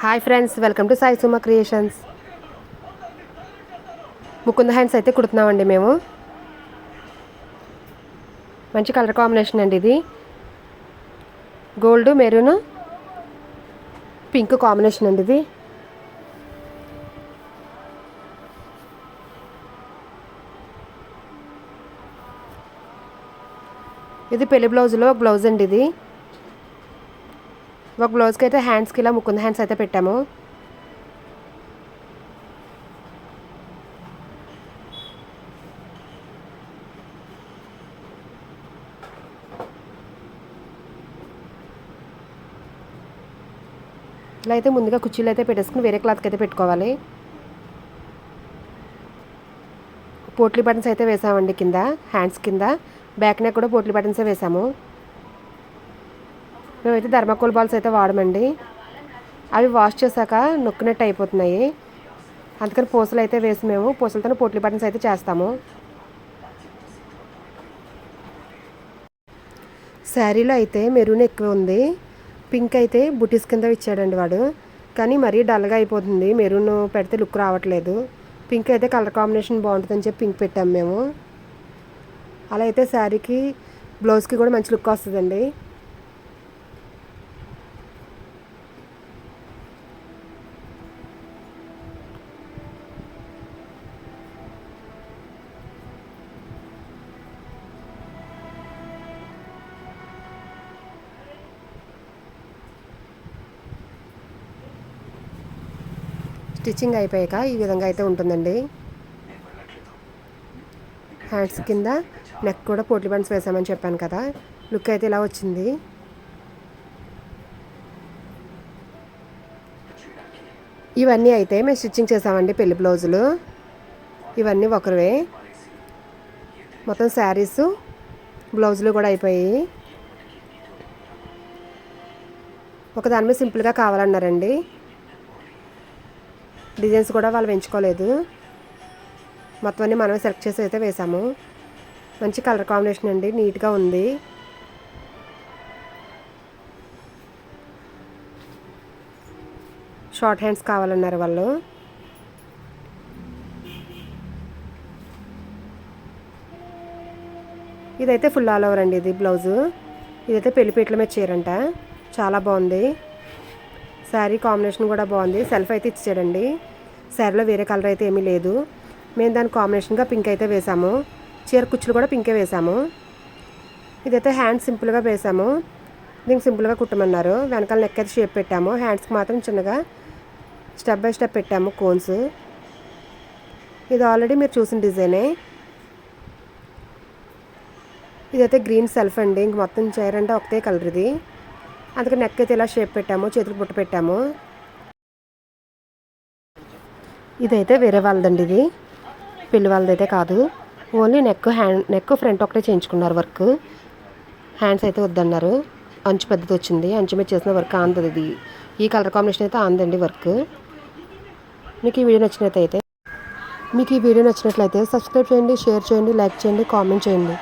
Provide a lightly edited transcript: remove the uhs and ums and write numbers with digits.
Hi friends, welcome to Sai Suma creations. Mukunda hands అయితే కుడుతున్నామండి మేము. మంచి కలర్ కాంబినేషన్ అండి ఇది. గోల్డ్ మెరూన్ పింక్ కాంబినేషన్ అండి ఇది. ఇది పెళ్లి బ్లౌజ్లో బ్లౌజ్ అండి ఇది. ఒక బ్లౌజ్కి అయితే హ్యాండ్స్కి ఇలా ముకుంద హ్యాండ్స్ అయితే పెట్టాము. ఇలా అయితే ముందుగా కుర్చీలు అయితే పెట్టేసుకుని వేరే క్లాత్కి అయితే పెట్టుకోవాలి. పోట్లీ బటన్స్ అయితే వేసామండి కింద, హ్యాండ్స్ కింద. బ్యాక్ నెక్ కూడా పోట్లీ బటన్సే వేసాము. మేమైతే థర్మాకోల్ బాల్స్ అయితే వాడమండి. అవి వాష్ చేశాక నొక్కినట్టు అయిపోతున్నాయి. అందుకని పూసలు అయితే వేసి మేము పూసలతో పోట్లీ బటన్స్ అయితే చేస్తాము. శారీలో అయితే మెరూన్ ఎక్కువ ఉంది, పింక్ అయితే బుటీస్ కింద ఇచ్చాడండి వాడు. కానీ మరీ డల్గా అయిపోతుంది, మెరూన్ పెడితే లుక్ రావట్లేదు. పింక్ అయితే కలర్ కాంబినేషన్ బాగుంటుందని చెప్పి పింక్ పెట్టాము మేము. అలా అయితే శారీకి బ్లౌజ్కి కూడా మంచి లుక్ వస్తుందండి. స్టిచ్చింగ్ అయిపోయాక ఈ విధంగా అయితే ఉంటుందండి. హ్యాండ్స్ కింద నెక్ కూడా పోట్లీ బటన్స్ వేసామని చెప్పాను కదా, లుక్ అయితే ఇలా వచ్చింది. ఇవన్నీ అయితే మేము స్టిచ్చింగ్ చేసామండి పెళ్లి బ్లౌజులు. ఇవన్నీ ఒకరివే. మొత్తం శారీస్ బ్లౌజులు కూడా అయిపోయాయి. ఒకదాని మీద సింపుల్గా కావాలన్నారండి. డిజైన్స్ కూడా వాళ్ళు పెంచుకోలేదు, మొత్తం అన్నీ మనమే సెలెక్ట్ చేసి అయితే వేసాము. మంచి కలర్ కాంబినేషన్ అండి, నీట్గా ఉంది. షార్ట్ హ్యాండ్స్ కావాలన్నారు వాళ్ళు. ఇదైతే ఫుల్ ఆల్ ఓవర్ అండి ఇది బ్లౌజు. ఇదైతే పెళ్లిపీటల మీద చీరంట, చాలా బాగుంది. శారీ కాంబినేషన్ కూడా బాగుంది. సెల్ఫ్ అయితే ఇచ్చాడండి. శారీలో వేరే కలర్ అయితే ఏమీ లేదు. మేము దాని కాంబినేషన్గా పింక్ అయితే వేసాము. చీర కుచ్చులు కూడా పింకే వేసాము. ఇదైతే హ్యాండ్స్ సింపుల్గా వేసాము. దీనికి సింపుల్గా కుట్టమన్నారు. వెనకాల నెక్ అయితే షేప్ పెట్టాము. హ్యాండ్స్కి మాత్రం చిన్నగా స్టెప్ బై స్టెప్ పెట్టాము కోన్స్. ఇది ఆల్రెడీ మీరు చూసిన డిజైనే. ఇదైతే గ్రీన్ సెల్ఫ్ అండి. ఇంక మొత్తం చీర అంటే ఒకటే కలర్ ఇది. అందుకే నెక్ అయితే ఇలా షేప్ పెట్టాము, చేతులు బుట్ట పెట్టాము. ఇదైతే వేరే వాళ్ళదండి, ఇది పెళ్లి వాళ్ళదైతే కాదు. ఓన్లీ నెక్ ఫ్రంట్ ఒకటే చేయించుకున్నారు వర్క్. హ్యాండ్స్ అయితే వద్దన్నారు. అంచు పెద్దది వచ్చింది, అంచు మీద చేసిన వర్క్ ఆందది. ఇది ఈ కలర్ కాంబినేషన్ అయితే ఆందండి వర్క్. మీకు ఈ వీడియో నచ్చినట్లయితే సబ్స్క్రైబ్ చేయండి, షేర్ చేయండి, లైక్ చేయండి, కామెంట్ చేయండి.